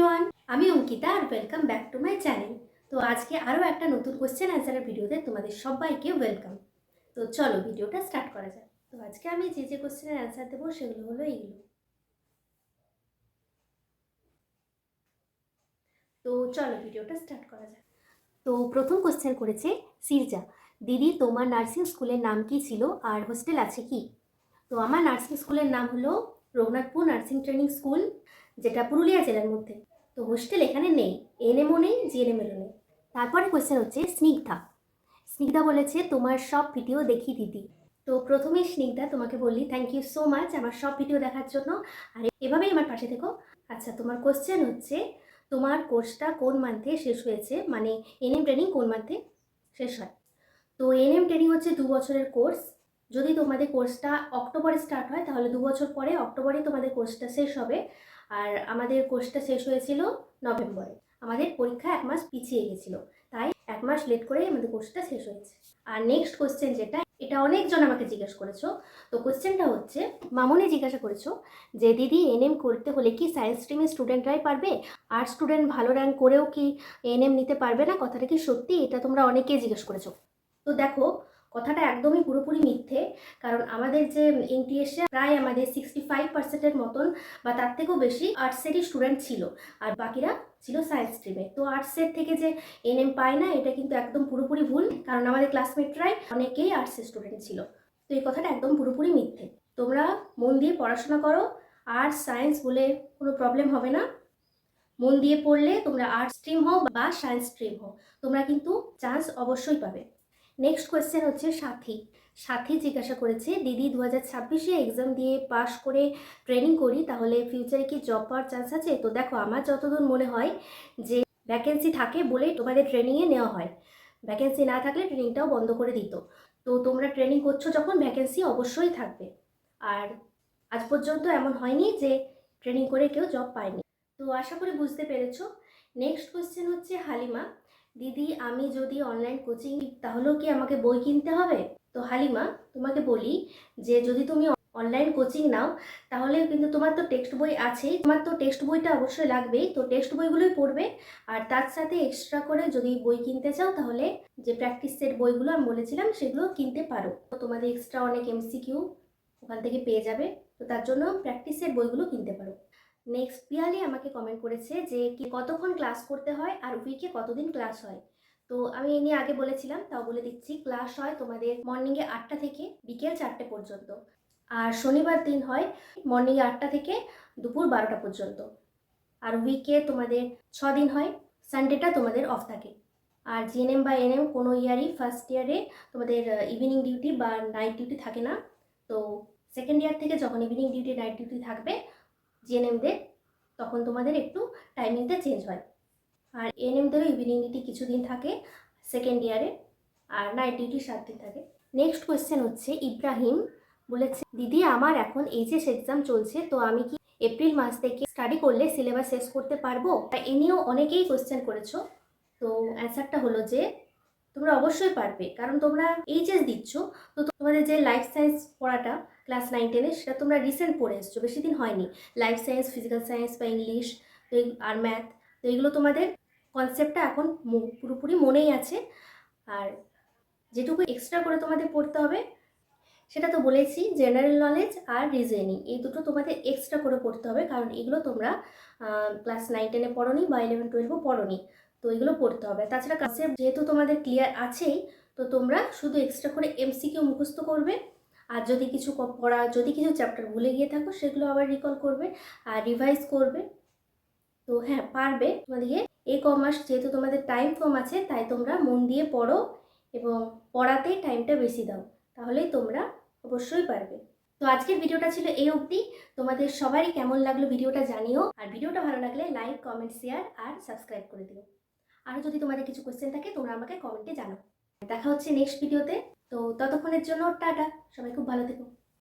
Everyone, আমি অঙ্কিতা আর welcome back to my channel. তো আজকে আরও একটা নতুন কোশ্চেন অ্যান্সারের ভিডিওতে তোমাদের সবাইকে ওয়েলকাম। তো চলো ভিডিওটা স্টার্ট করা যাক। তো আজকে আমি যে কোশ্চেনের অ্যান্সার দেবো সেগুলো হলো এইগুলো। তো চলো ভিডিওটা স্টার্ট করা যাক। তো প্রথম কোশ্চেন করেছে সিরজা, দিদি তোমার নার্সিং স্কুলের নাম কি ছিল আর হোস্টেল আছে কি? তো আমার নার্সিং স্কুলের নাম হলো রঘুনাথপুর নার্সিং ট্রেনিং স্কুল, যেটা পুরুলিয়া জেলার মধ্যে। তো হোস্টেল এখানে নেই, এনএমও নেই, জিএনএমএলও নেই। তারপরে কোয়েশ্চেন হচ্ছে স্নিগ্ধা। স্নিগ্ধা বলেছে তোমার সব ভিডিও দেখি দিদি। তো প্রথমে স্নিগ্ধা তোমাকে বললি থ্যাংক ইউ সো মাচ আমার সব ভিডিও দেখার জন্য, আর এভাবেই আমার পাশে থেকো। আচ্ছা, তোমার কোয়েশ্চেন হচ্ছে তোমার কোর্সটা কোন মান্থে শেষ হয়েছে, মানে এনএম ট্রেনিং কোন মান্থে শেষ হয়? তো এনএম ট্রেনিং হচ্ছে 2 বছরের কোর্স। যদি তোমাদের কোর্সটা অক্টোবরে স্টার্ট হয় তাহলে 2 বছর পরে অক্টোবরে তোমাদের কোর্সটা শেষ হবে। আর আমাদের কোর্সটা শেষ হয়েছিল নভেম্বরে। আমাদের পরীক্ষা 1 মাস পিছিয়ে গেছিলো, তাই 1 মাস লেট করেই আমাদের কোর্সটা শেষ হয়েছে। আর নেক্সট কোশ্চেন যেটা, এটা অনেকজন আমাকে জিজ্ঞেস করেছো। তো কোশ্চেনটা হচ্ছে মামনি জিজ্ঞাসা করেছো যে দিদি এনএম করতে হলে কি সায়েন্স স্ট্রিমের স্টুডেন্টরাই পারবে? আর্টস স্টুডেন্ট ভালো র্যাঙ্ক করেও কি এনএম নিতে পারবে না? কথাটা কি সত্যি? এটা তোমরা অনেকেই জিজ্ঞেস করেছো। তো দেখো, কথাটা একদমই পুরোপুরি মিথ্যে। কারণ আমাদের যে এনটিএসে প্রায় আমাদের 65%-এর মতন বা তার থেকেও বেশি আর্টসেরই স্টুডেন্ট ছিল, আর বাকিরা ছিল সায়েন্স স্ট্রিমে। তো আর্টসের থেকে যে এনএম পায় না, এটা কিন্তু একদম পুরোপুরি ভুল, কারণ আমাদের ক্লাসমেটরাই অনেকেই আর্টসের স্টুডেন্ট ছিল। তো এই কথাটা একদম পুরোপুরি মিথ্যে। তোমরা মন দিয়ে পড়াশোনা করো, আর্টস সায়েন্স বলে কোনো প্রবলেম হবে না। মন দিয়ে পড়লে তোমরা আর্টস স্ট্রিম হও বা সায়েন্স স্ট্রিম হও, তোমরা কিন্তু চান্স অবশ্যই পাবে। নেক্সট কোয়েশ্চেন হচ্ছে সাথী। সাথী জিজ্ঞাসা করেছে দিদি 2026-এ এক্সাম দিয়ে পাশ করে ট্রেনিং করি, তাহলে ফিউচারে কি জব পাওয়ার চান্স আছে? তো দেখো, আমার যতদূর মনে হয় যে ভ্যাকেন্সি থাকে বলেই তোমাদের ট্রেনিংয়ে নেওয়া হয়। ভ্যাকেন্সি না থাকলে ট্রেনিংটাও বন্ধ করে দিত। তো তোমরা ট্রেনিং করছো যখন, ভ্যাকেন্সি অবশ্যই থাকবে। আর আজ পর্যন্ত এমন হয়নি যে ট্রেনিং করে কেউ জব পায়নি। তো আশা করি বুঝতে পেরেছো। নেক্সট কোয়েশ্চেন হচ্ছে হালিমা, দিদি আমি যদি অনলাইন কোচিং তাহলেও কি আমাকে বই কিনতে হবে? তো হালিমা, তোমাকে বলি যে যদি তুমি অনলাইন কোচিং নাও তাহলে কিন্তু তোমার তো টেক্সট বই আছেই, তোমার তো টেক্সট বইটা অবশ্যই লাগবেই। তো টেক্সট বইগুলোই পড়বে, আর তার সাথে এক্সট্রা করে যদি বই কিনতে চাও তাহলে যে প্র্যাকটিস সেট বইগুলো আমি বলেছিলাম সেগুলো কিনতে পারো। তো তোমাদের এক্সট্রা অনেক এমসিকিউ ওখান থেকে পেয়ে যাবে, তো তার জন্য প্র্যাকটিস সেট বইগুলো কিনতে পারো। নেক্সট পিয়ালি আমাকে কমেন্ট করেছে যে কি কতক্ষণ ক্লাস করতে হয় আর উইকে কতদিন ক্লাস হয়। তো আমি এ নিয়ে আগে বলেছিলাম, তাও বলে দিচ্ছি। ক্লাস হয় তোমাদের মর্নিংয়ে 8টা থেকে বিকেল 4টে পর্যন্ত, আর শনিবার দিন হয় মর্নিংয়ে 8টা থেকে দুপুর 12টা পর্যন্ত। আর উইকে তোমাদের 6 দিন হয়, সানডেটা তোমাদের অফ থাকে। আর জিএনএম বা এনএম কোনো ইয়ারই ফার্স্ট ইয়ারে তোমাদের ইভিনিং ডিউটি বা নাইট ডিউটি থাকে না। তো সেকেন্ড ইয়ার থেকে যখন ইভিনিং ডিউটি নাইট ডিউটি থাকবে জিএনএমদের, তখন তোমাদের একটু টাইমিংটা চেঞ্জ হয়। আর এএনএমদেরও ইভিনিং ডিউটি কিছুদিন থাকে সেকেন্ড ইয়ারে, আর নাইট ডিউটি 7 দিন থাকে। নেক্সট কোয়েশ্চেন হচ্ছে ইব্রাহিম বলেছে দিদি আমার এখন এইচএস এক্সাম চলছে, তো আমি কি এপ্রিল মাস থেকে স্টাডি করলে সিলেবাস শেষ করতে পারবো? এ নিয়েও অনেকেই কোয়েশ্চেন করেছো। তো অ্যান্সারটা হলো যে তোমরা অবশ্যই পারবে, কারণ তোমরা এইচএস দিচ্ছ। তো তোমাদের যে লাইফ সায়েন্স পড়াটা ক্লাস 9-10-এ, সেটা তোমরা রিসেন্ট পড়ে এসছো, বেশি দিন হয়নি। লাইফ সায়েন্স, ফিজিক্যাল সায়েন্স বা ইংলিশ আর ম্যাথ, তো এগুলো তোমাদের কনসেপ্টটা এখন পুরোপুরি মনেই আছে। আর যেটুকু এক্সট্রা করে তোমাদের পড়তে হবে সেটা তো বলেছি, জেনারেল নলেজ আর রিজনিং, এই দুটো তোমাদের এক্সট্রা করে পড়তে হবে, কারণ এগুলো তোমরা ক্লাস 9-10-এ পড়োনি বা 11-12-ও পড়োনি। তো এগুলো পড়তে হবে। তাছাড়া কনসেপ্ট যেহেতু তোমাদের ক্লিয়ার আছেই, তো তোমরা শুধু এক্সট্রা করে এমসিকিউ মুখস্থ করবে। আর যদি কিছু যদি কিছু চ্যাপ্টার ভুলে গিয়ে থাকো সেগুলো আবার রিকল করবে আর রিভাইজ করবে। তো হ্যাঁ, পারবে। তোমাদেরকে এই কমার্স যেহেতু তোমাদের টাইম কম আছে, তাই তোমরা মন দিয়ে পড়ো এবং পড়াতেই টাইমটা বেশি দাও, তাহলেই তোমরা অবশ্যই পারবে। তো আজকের ভিডিওটা ছিল এই অবধি। তোমাদের সবারই কেমন লাগলো ভিডিওটা জানিও, আর ভিডিওটা ভালো লাগলে লাইক, কমেন্ট, শেয়ার আর সাবস্ক্রাইব করে দিও। আর যদি তোমাদের কিছু কোয়েশ্চেন থাকে তোমরা আমাকে কমেন্টে জানাও। দেখা হচ্ছে নেক্সট ভিডিওতে। তো ততক্ষণের জন্য টাটা, সবাই খুব ভালো থেকো।